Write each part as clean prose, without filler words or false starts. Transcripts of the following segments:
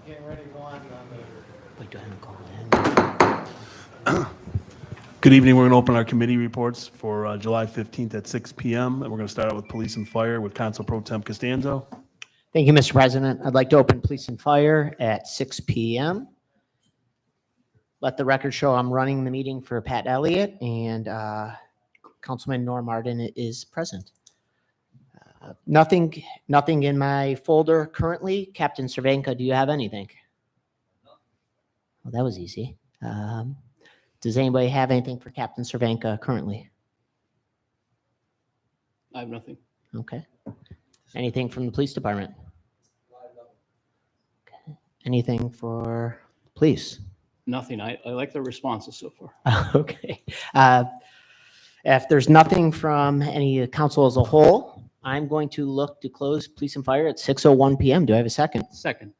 Getting ready to go on Wait, do I have to call in? Good evening. We're going to open our committee reports for July 15th at 6 PM. And we're going to start out with Police and Fire with Council Pro Tem Costanzo. Thank you, Mr. President. I'd like to open Police and Fire at 6 PM. Let the record show I'm running the meeting for Pat Elliott, and Councilman Norm Martin is present. Nothing in my folder currently. Captain Cervenka, do you have anything? Well, that was easy. Does anybody have anything for Captain Cervenka currently? I have nothing. Okay. Anything from the police department? Okay. Anything for police? Nothing. I like the responses so far. Okay. If there's nothing from any council as a whole, I'm going to look to close police and fire at 6:01 PM. Do I have a second? Second,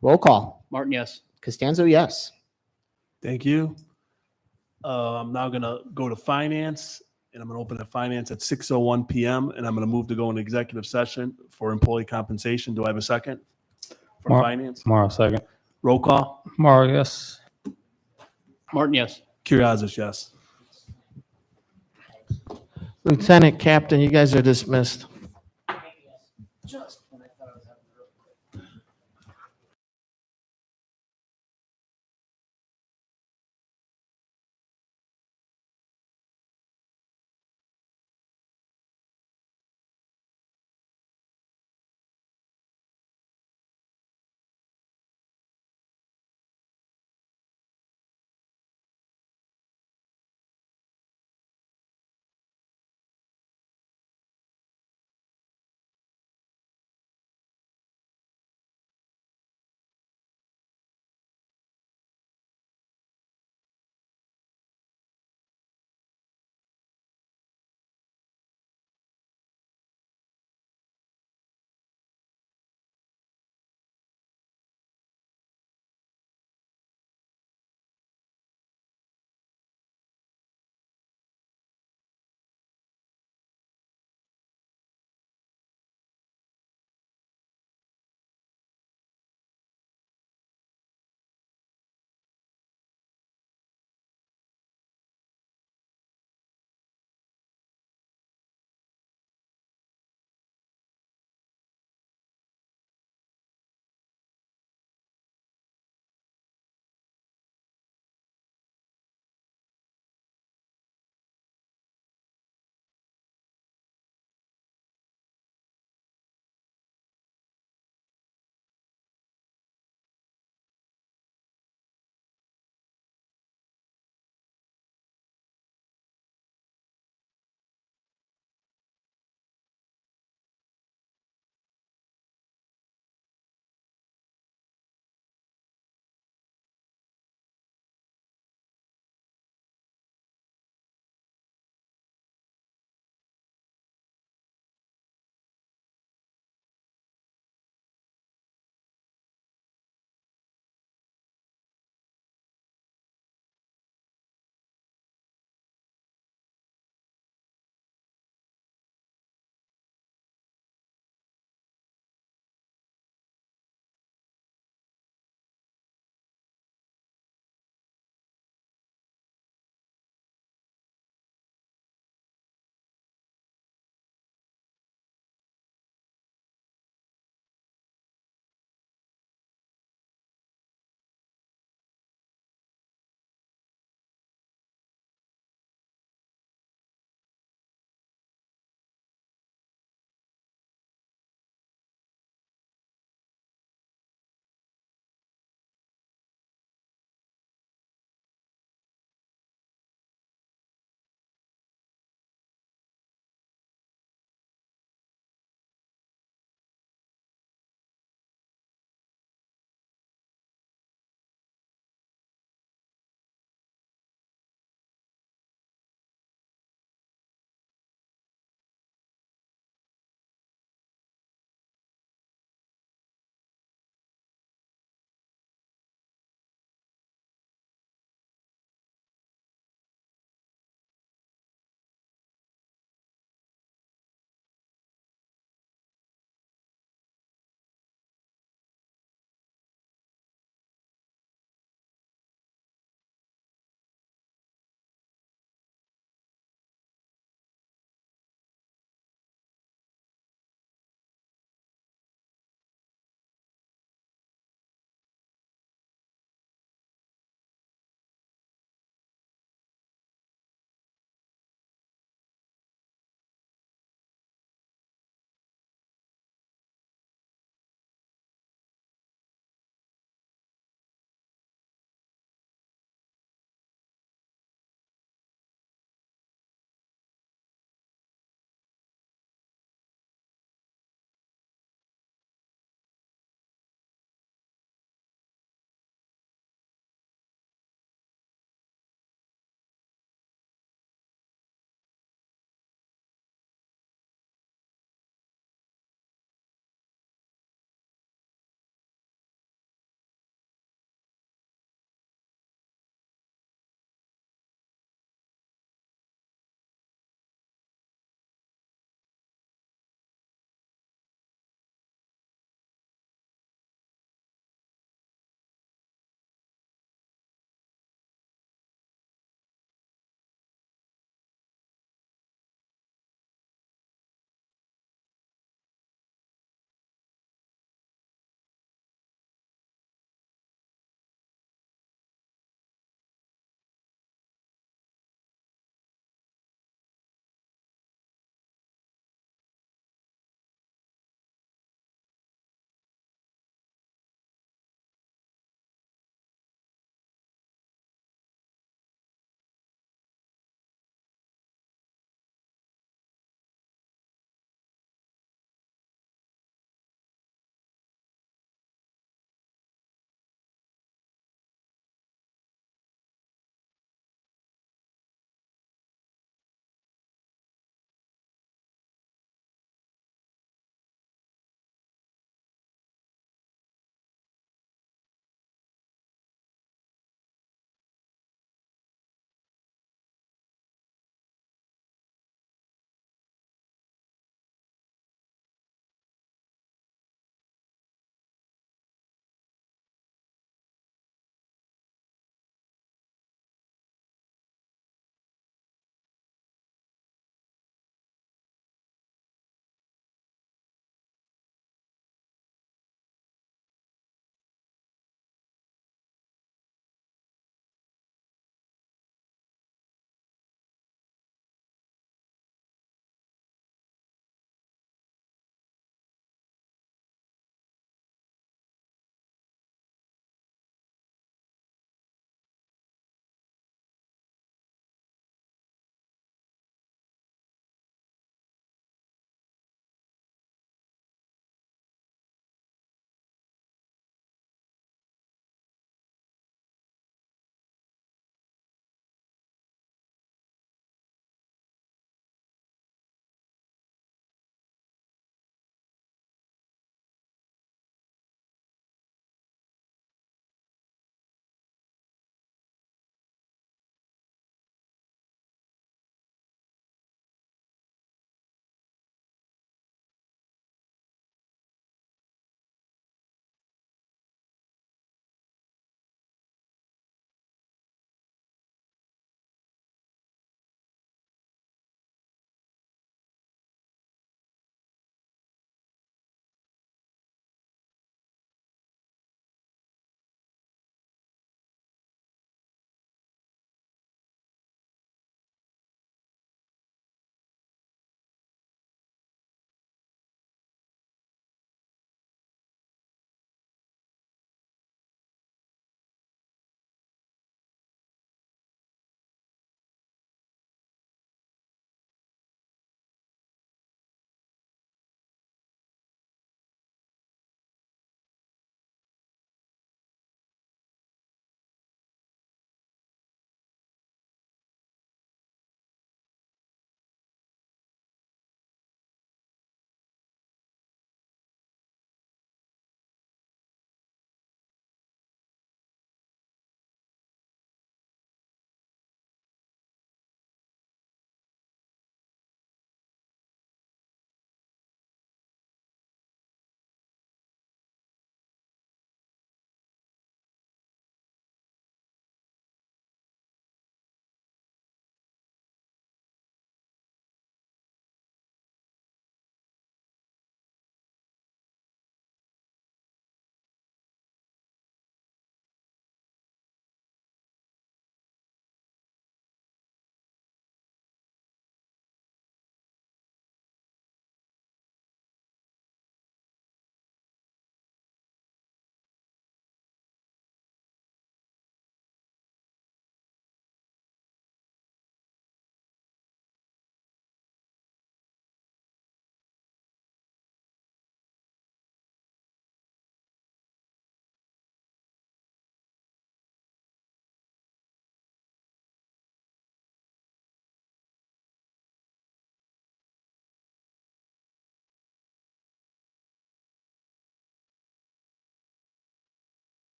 Roll call. Martin, yes. Costanzo, yes. Thank you. I'm now going to go to Finance, and I'm going to open the Finance at 6:01 PM. And I'm going to move to go into executive session for employee compensation. Do I have a second for Finance? Morrow, second. Roll call. Morrow, yes. Martin, yes. Curriasis, yes. Lieutenant Captain, you guys are dismissed.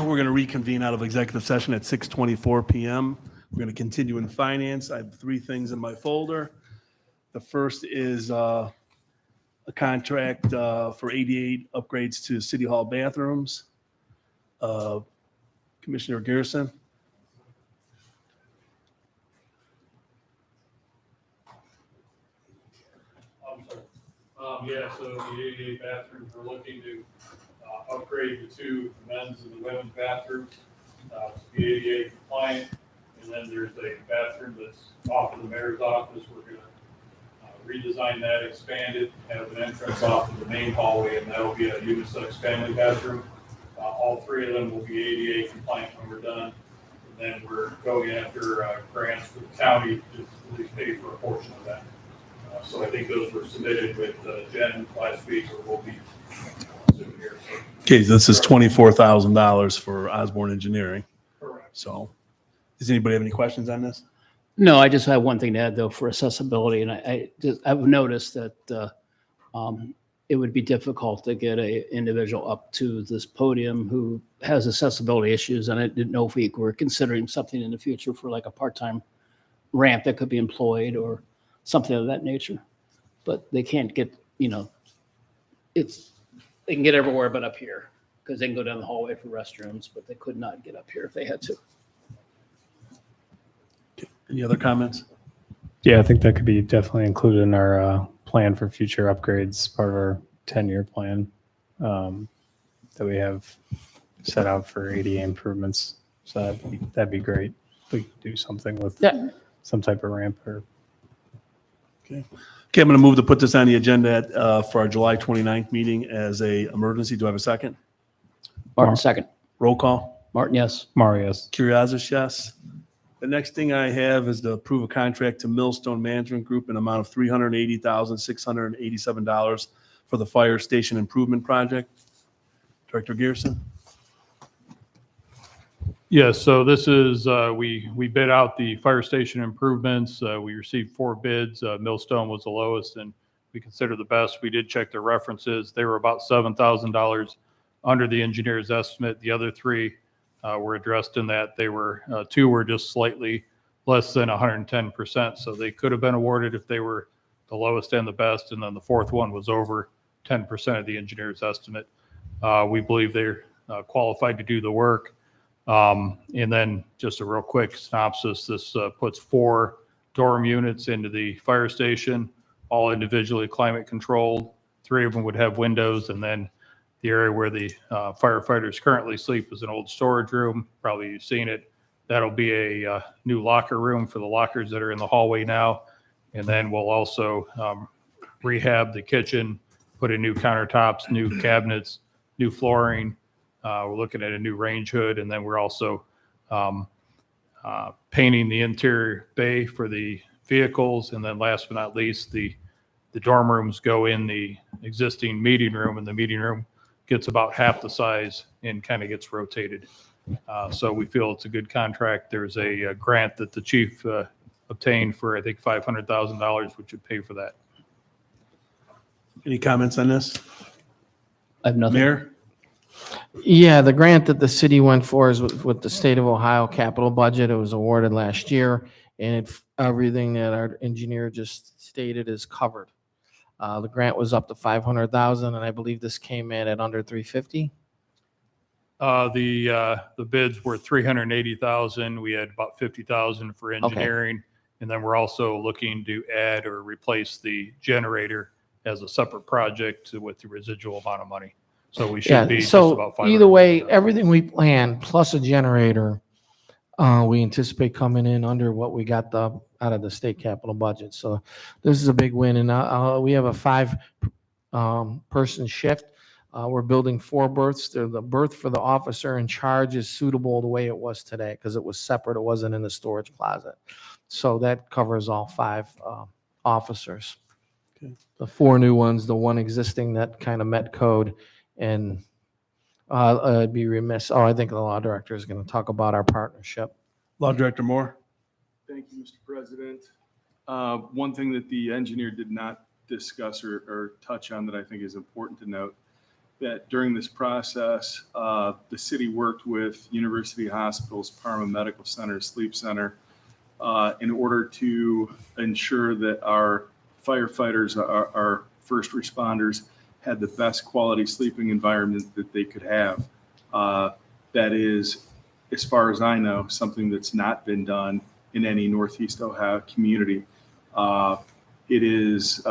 We're going to reconvene out of executive session at 6:24 PM. We're going to continue in finance. I have 3 things in my folder. The first is a contract for 88 upgrades to City Hall bathrooms. Commissioner Garrison. I'm sorry. Yeah, so the 88 bathrooms, we're looking to upgrade the 2 men's and the women's bathrooms to be ADA compliant. And then there's a bathroom that's off of the mayor's office. We're going to redesign that, expand it, have an entrance off of the main hallway, and that'll be a unisex family bathroom. All 3 of them will be ADA compliant when we're done. And then we're going after grants for the county to at least pay for a portion of that. So I think those were submitted with Jen last week, or will be soon here. So, Okay, this is $24,000 for Osborne Engineering. correct. So does anybody have any questions on this? No, I just have one thing to add though for accessibility, and I've noticed that it would be difficult to get a individual up to this podium who has accessibility issues, and I didn't know if we were considering something in the future for like a part-time ramp that could be employed or something of that nature. But they can't get, they can get everywhere but up here because they can go down the hallway for restrooms, but they could not get up here if they had to. Any other comments? Yeah, I think that could be definitely included in our plan for future upgrades, part of our 10-year plan that we have set out for ADA improvements. So that'd be great. If we could do something with some type of ramp or. Okay, I'm going to move to put this on the agenda for our July 29th meeting as a emergency. Do I have a second? Martin, second. Roll call. Martin, yes. Marius. Curriasis, yes. The next thing I have is to approve a contract to Millstone Management Group in amount of $380,687 for the fire station improvement project. Director Garrison? Yes, so this is, we bid out the fire station improvements. We received 4 bids. Millstone was the lowest and we consider the best. We did check their references. They were about $7,000 under the engineer's estimate. The other 3 were addressed in that they were, 2 were just slightly less than 110%. So they could have been awarded if they were the lowest and the best. And then the 4th one was over 10% of the engineer's estimate. We believe they're qualified to do the work. And then just a real quick synopsis, this puts 4 dorm units into the fire station, all individually climate controlled. 3 of them would have windows, and then the area where the firefighters currently sleep is an old storage room. Probably you've seen it. That'll be a new locker room for the lockers that are in the hallway now. And then we'll also rehab the kitchen, put in new countertops, new cabinets, new flooring. We're looking at a new range hood, and then we're also painting the interior bay for the vehicles. And then last but not least, the dorm rooms go in the existing meeting room, and the meeting room gets about half the size and kind of gets rotated. So we feel it's a good contract. There's a grant that the chief obtained for, I think, $500,000, which would pay for that. Any comments on this? I have nothing. Mayor? Yeah, the grant that the city went for is with the state of Ohio capital budget. It was awarded last year, and everything that our engineer just stated is covered. The grant was up to $500,000, and I believe this came in at under $350,000. The bids were $380,000. We had about $50,000 for engineering. And then we're also looking to add or replace the generator as a separate project with the residual amount of money. So we should be just So about either way, $500,000. everything we planned plus a generator, we anticipate coming in under what we got out of the state capital budget. So this is a big win, and we have a 5 person shift. We're building 4 berths. The berth for the officer in charge is suitable the way it was today because it was separate. It wasn't in the storage closet. So that covers all 5 officers. Okay. The 4 new ones, the 1 existing that kind of met code, and I'd be remiss. I think the law director is going to talk about our partnership. Law Director Moore? Thank you, Mr. President. One thing that the engineer did not discuss or touch on that I think is important to note that during this process, the city worked with University Hospitals, Parma Medical Center, Sleep Center, in order to ensure that our firefighters, our first responders, had the best quality sleeping environment that they could have. That is, as far as I know, something that's not been done in any Northeast Ohio community. It is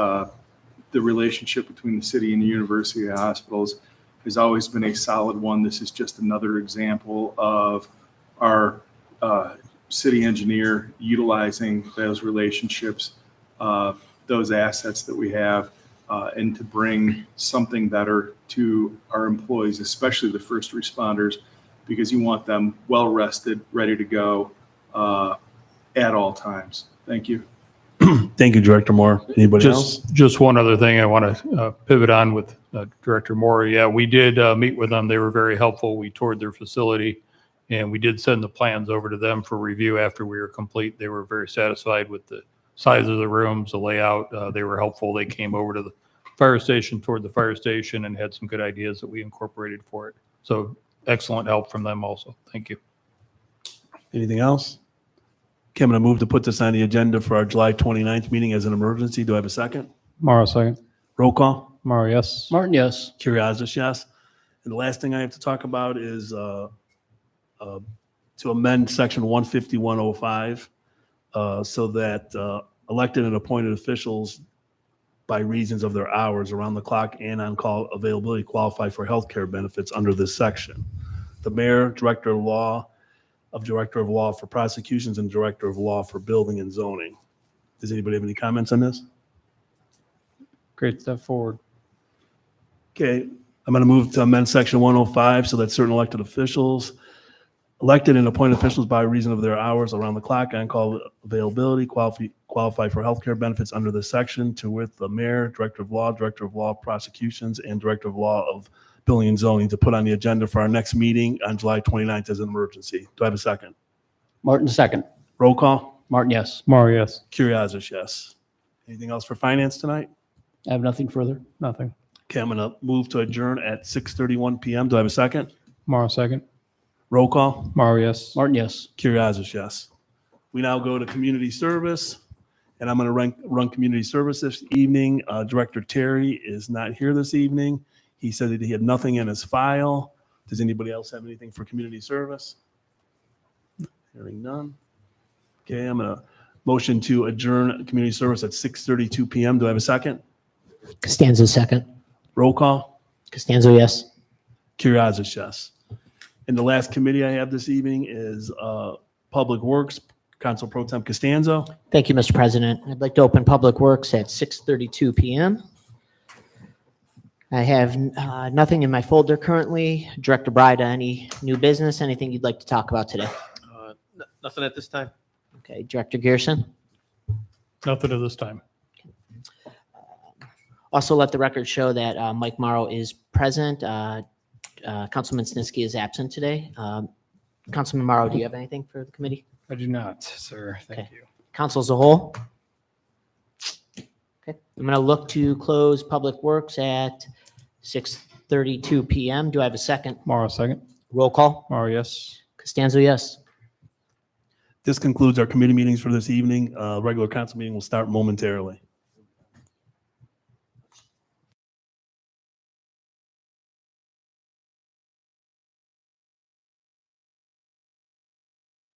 the relationship between the city and the University Hospitals has always been a solid one. This is just another example of our city engineer utilizing those relationships, those assets that we have, and to bring something better to our employees, especially the first responders, because you want them well rested, ready to go at all times. Thank you. Thank you, Director Moore. Anybody else? Just one other thing I want to pivot on with Director Moore. Yeah, we did meet with them. They were very helpful. We toured their facility, and we did send the plans over to them for review after we were complete. They were very satisfied with the size of the rooms, the layout. They were helpful. They came over to the fire station, toured the fire station, and had some good ideas that we incorporated for it. So excellent help from them also. Thank you. Anything else? Okay, I'm going to move to put this on the agenda for our July 29th meeting as an emergency. Do I have a second? Morrow, second. Roll call. Morrow, yes. Martin, yes. Curriasis, yes. And the last thing I have to talk about is to amend section 15105 so that elected and appointed officials, by reasons of their hours around the clock and on-call availability, qualify for health care benefits under this section. The mayor, director of law for prosecutions, and director of law for building and zoning. Does anybody have any comments on this? Great step forward. Okay, I'm going to move to amend section 105 so that certain elected and appointed officials by reason of their hours around the clock, on-call availability, qualify for healthcare benefits under this section, to with the mayor, director of law prosecutions, and director of law of building and zoning, to put on the agenda for our next meeting on July 29th as an emergency. Do I have a second? Martin, second. Roll call. Martin, yes. Morrow, yes. Curriasis, yes. Anything else for finance tonight? I have nothing further. Nothing. Okay, I'm going to move to adjourn at 6:31 p.m. Do I have a second? Morrow, second. Roll call. Morrow, yes. Martin, yes. Curriasis, yes. We now go to community service, and I'm going to run community service this evening. Director Terry is not here this evening. He said that he had nothing in his file. Does anybody else have anything for community service? Hearing none. Okay, I'm going to motion to adjourn community service at 6:32 p.m. Do I have a second? Costanzo, second. Roll call. Costanzo, yes. Curriasis, yes. And the last committee I have this evening is Public Works. Council Pro Tem Costanzo. Thank you, Mr. President. I'd like to open Public Works at 6:32 p.m. I have nothing in my folder currently. Director Brida, any new business, anything you'd like to talk about today? Nothing at this time. Okay, Director Gerson. Nothing at this time. Also, let the record show that Mike Morrow is present. Councilman Snitsky is absent today. Councilman Morrow, do you have anything for the committee? I do not, sir. Thank Okay. you. Council as a whole? Okay, I'm going to look to close Public Works at 6:32 p.m. Do I have a second? Morrow, second. Roll call. Morrow, yes. Costanzo, yes. This concludes our committee meetings for this evening. Regular council meeting will start momentarily.